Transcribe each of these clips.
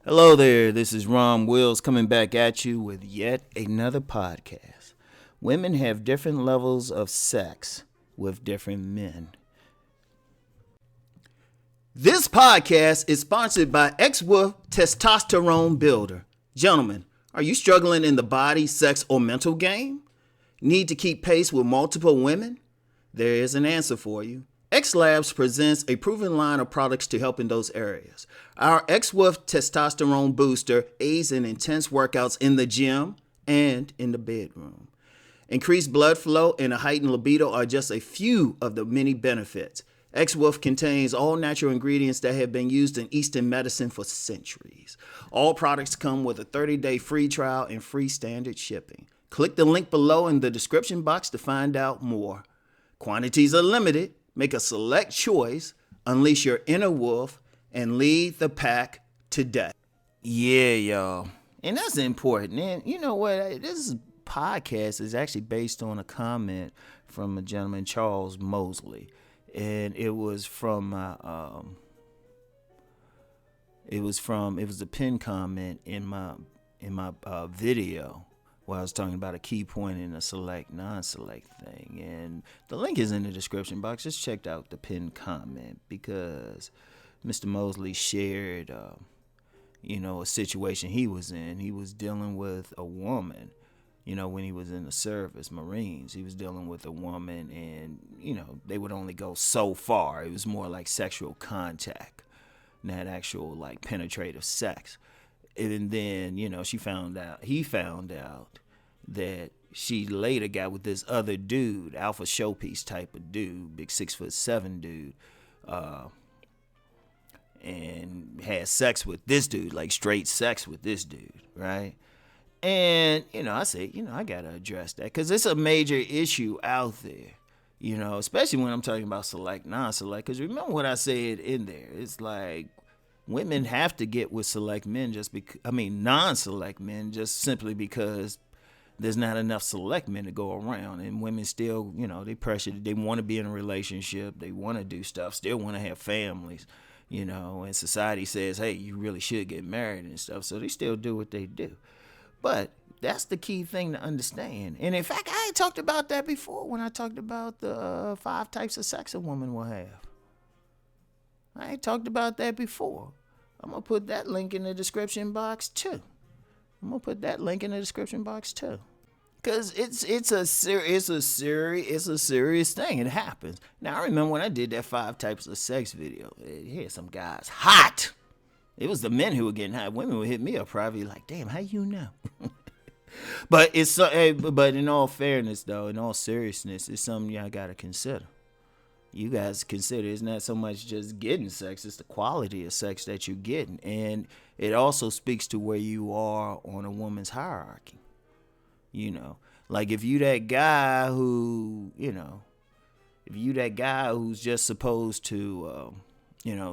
Hello there, this is Rom Wills coming back at you with yet another podcast. Women have different levels of sex with different men. This podcast is sponsored by X-Wolf Testosterone Builder. Gentlemen, are you struggling in the body, sex, or mental game? Need to keep pace with multiple women? There is an answer for you. X Labs presents a proven line of products to help in those areas. Our X-Wolf Testosterone Booster aids in intense workouts in the gym and in the bedroom. Increased blood flow and a heightened libido are just a few of the many benefits. X-Wolf contains all natural ingredients that have been used in Eastern medicine for centuries. All products come with a 30-day free trial and free standard shipping. Click the link below in the description box to find out more. Quantities are limited. Make a select choice, unleash your inner wolf, and lead the pack today. Yeah, y'all. And that's important. And you know what? This podcast is actually based on a comment from a gentleman, Charles Mosley. And it was from it was a pinned comment in my video where I was talking about a key point in a select, non-select thing. And the link is in the description box. Just check out the pinned comment because Mr. Mosley shared, a situation he was in. He was dealing with a woman, when he was in the service, Marines. He was dealing with a woman and, they would only go so far. It was more like sexual contact, not actual, like, penetrative sex. And then, he found out that she later got with this other dude, alpha showpiece type of dude, big 6'7" dude, and had sex with this dude, like straight sex with this dude, right? And, I said, I got to address that because it's a major issue out there, especially when I'm talking about select, non-select. Because remember what I said in there. It's like, women have to get with select men non-select men just simply because there's not enough select men to go around. And women still, they pressured, they want to be in a relationship, they want to do stuff, still want to have families, and society says, hey, you really should get married and stuff. So they still do what they do. But that's the key thing to understand. And in fact, I ain't talked about that before when I talked about the 5 types of sex a woman will have. I ain't talked about that before. I'm going to put that link in the description box too. Cause it's a serious thing. It happens. Now I remember when I did that 5 types of sex video. Here's some guys hot. It was the men who were getting hot. Women would hit me up privately like, "Damn, how you know?" But but in all fairness, though, in all seriousness, it's something y'all gotta consider. You guys consider it's not so much just getting sex, it's the quality of sex that you're getting. And it also speaks to where you are on a woman's hierarchy. Like if you that guy who, who's just supposed to,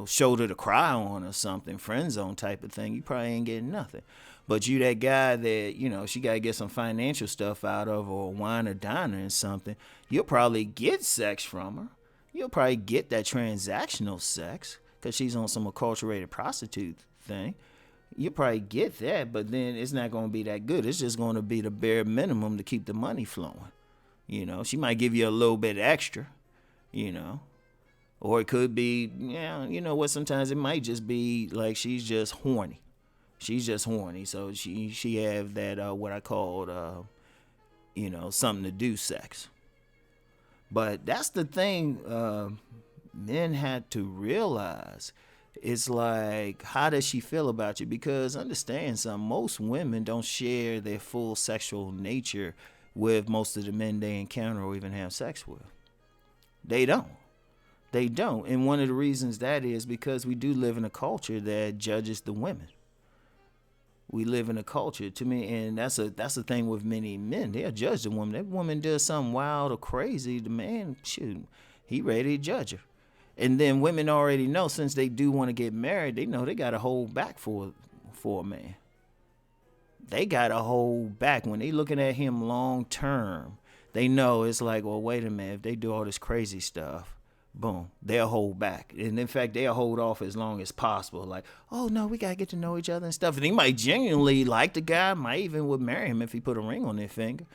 shoulder to cry on or something, friend zone type of thing, you probably ain't getting nothing. But you that guy that, she got to get some financial stuff out of or wine or diner and something, you'll probably get sex from her. You'll probably get that transactional sex because she's on some acculturated prostitute thing. You'll probably get that, but then it's not going to be that good. It's just going to be the bare minimum to keep the money flowing. She might give you a little bit extra, or it could be, sometimes it might just be like she's just horny. So she have that, what I called, something to do sex. But that's the thing men had to realize. It's like, how does she feel about you? Because understand something, most women don't share their full sexual nature with most of the men they encounter or even have sex with. They don't. And one of the reasons that is because we do live in a culture that judges the women. We live in a culture, to me, and that's the thing with many men. They'll judge the woman. That woman does something wild or crazy, the man, shoot, he ready to judge her. And then women already know, since they do want to get married, they know they got to hold back for a man. They got to hold back. When they looking at him long term, they know it's like, well, wait a minute, if they do all this crazy stuff, boom, they'll hold back. And in fact, they'll hold off as long as possible. Like, oh no, we gotta get to know each other and stuff. And they might genuinely like the guy, might even would marry him if he put a ring on their finger.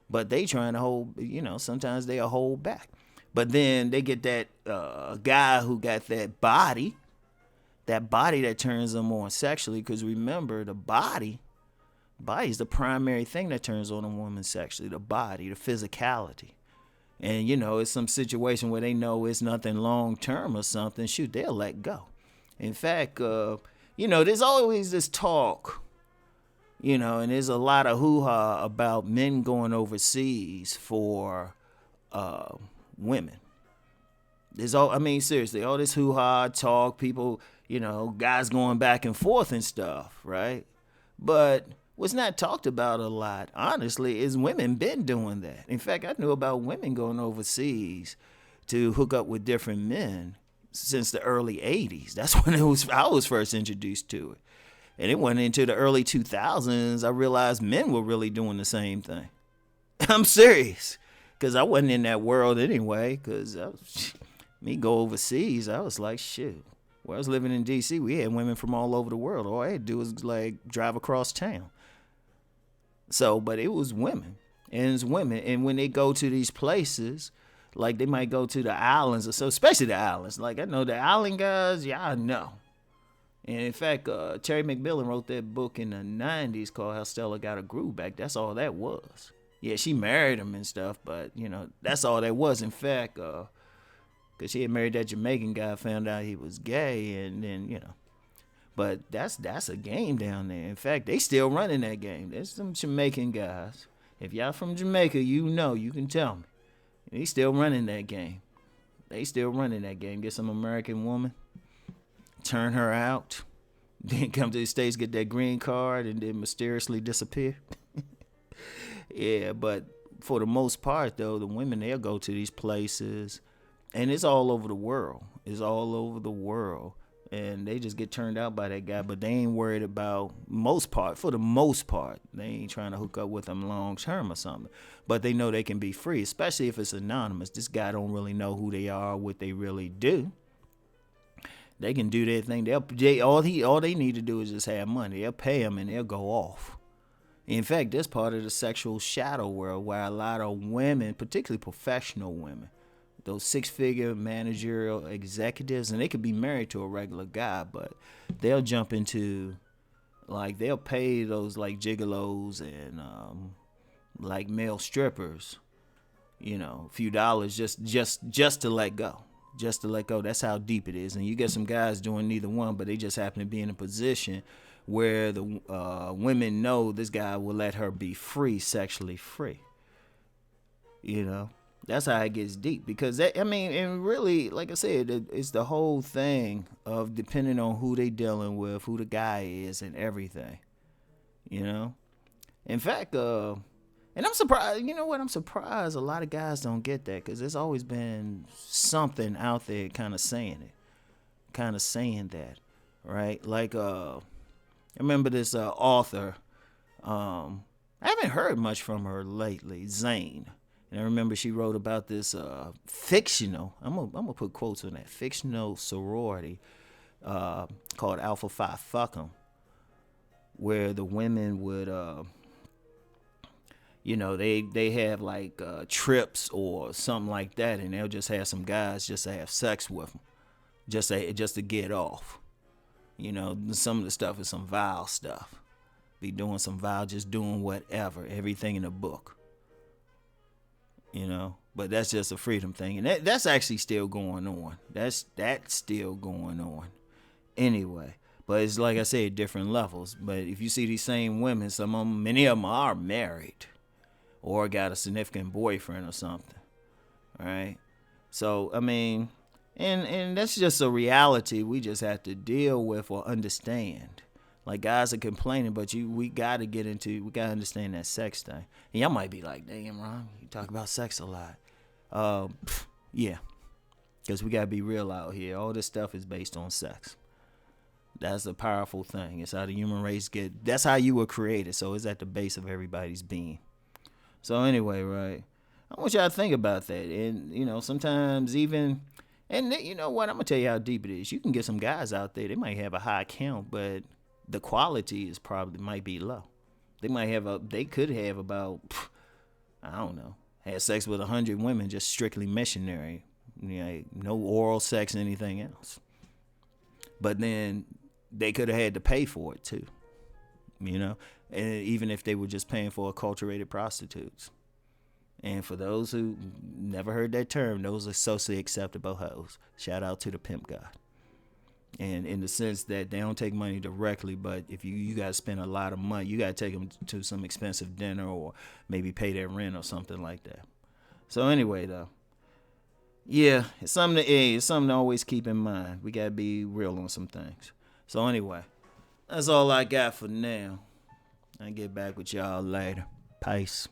But they trying to hold, sometimes they'll hold back. But then they get that guy who got that body that turns them on sexually. Because remember, the body is the primary thing that turns on a woman sexually. The body, the physicality. And, it's some situation where they know it's nothing long term or something. Shoot, they'll let go. In fact, there's always this talk, and there's a lot of hoo-ha about men going overseas for women. Seriously, all this hoo-ha talk, people, guys going back and forth and stuff, right? But what's not talked about a lot, honestly, is women been doing that. In fact, I knew about women going overseas to hook up with different men since the early 80s. That's when I was first introduced to it. And it went into the early 2000s, I realized men were really doing the same thing. I'm serious. Because I wasn't in that world anyway. Because me go overseas, I was like, shoot. When I was living in D.C., we had women from all over the world. All I had to do was drive across town. So, but it was women. And it's women. And when they go to these places, they might go to the islands or so, especially the islands. I know the island guys, I know. And in fact, Terry McMillan wrote that book in the 90s called How Stella Got a Groove Back. That's all that was. Yeah, she married him and stuff, but, that's all that was. In fact, because she had married that Jamaican guy, found out he was gay, and then, But that's a game down there. In fact, they still running that game. There's some Jamaican guys. If y'all from Jamaica, you can tell me. They still running that game. Get some American woman, turn her out, then come to the States, get that green card, and then mysteriously disappear. Yeah, but for the most part, though, the women, they'll go to these places, and it's all over the world. And they just get turned out by that guy, but they ain't worried about for the most part, they ain't trying to hook up with them long term or something. But they know they can be free, especially if it's anonymous. This guy don't really know who they are, what they really do. They can do their thing. All they need to do is just have money. They'll pay them and they'll go off. In fact, this part of the sexual shadow world where a lot of women, particularly professional women, those six-figure managerial executives, and they could be married to a regular guy, but they'll jump into, they'll pay those, gigolos and, male strippers, a few dollars just to let go. Just to let go. That's how deep it is. And you get some guys doing neither one, but they just happen to be in a position where the women know this guy will let her be free, sexually free. That's how it gets deep. Because, and really, like I said, it's the whole thing of depending on who they dealing with, who the guy is, and everything. In fact, and I'm surprised, I'm surprised a lot of guys don't get that, because there's always been something out there kind of saying that, right? I remember this author, I haven't heard much from her lately, Zane. And I remember she wrote about this fictional, I'm gonna put quotes on that, fictional sorority called Alpha Phi Fuck 'em, where the women would, they have trips or something like that, and they'll just have some guys just to have sex with them, just to get off. Some of the stuff is some vile stuff. Be doing some vile, just doing whatever, everything in the book. But that's just a freedom thing, and that's actually still going on. That's still going on, anyway. But it's like I said, different levels. But if you see these same women, many of them are married, or got a significant boyfriend or something, right? So and that's just a reality we just have to deal with or understand. Guys are complaining, but we gotta understand that sex thing. And y'all might be like, damn, Ron, you talk about sex a lot. Yeah, because we gotta be real out here. All this stuff is based on sex. That's a powerful thing. It's how the human race that's how you were created. So it's at the base of everybody's being. So anyway, right, I want y'all to think about that. And, sometimes even, And you know what? I'm gonna tell you how deep it is. You can get some guys out there. They might have a high count, but the quality is probably might be low. They could have about, I don't know, had sex with 100 women, just strictly missionary. No oral sex, anything else. But then they could have had to pay for it too. And even if they were just paying for acculturated prostitutes. And for those who never heard that term, those are socially acceptable hoes. Shout out to the pimp god. And in the sense that they don't take money directly, but if you got to spend a lot of money, you got to take them to some expensive dinner or maybe pay their rent or something like that. So anyway, though, yeah, it's something to always keep in mind. We got to be real on some things. So anyway, that's all I got for now. I'll get back with y'all later. Peace.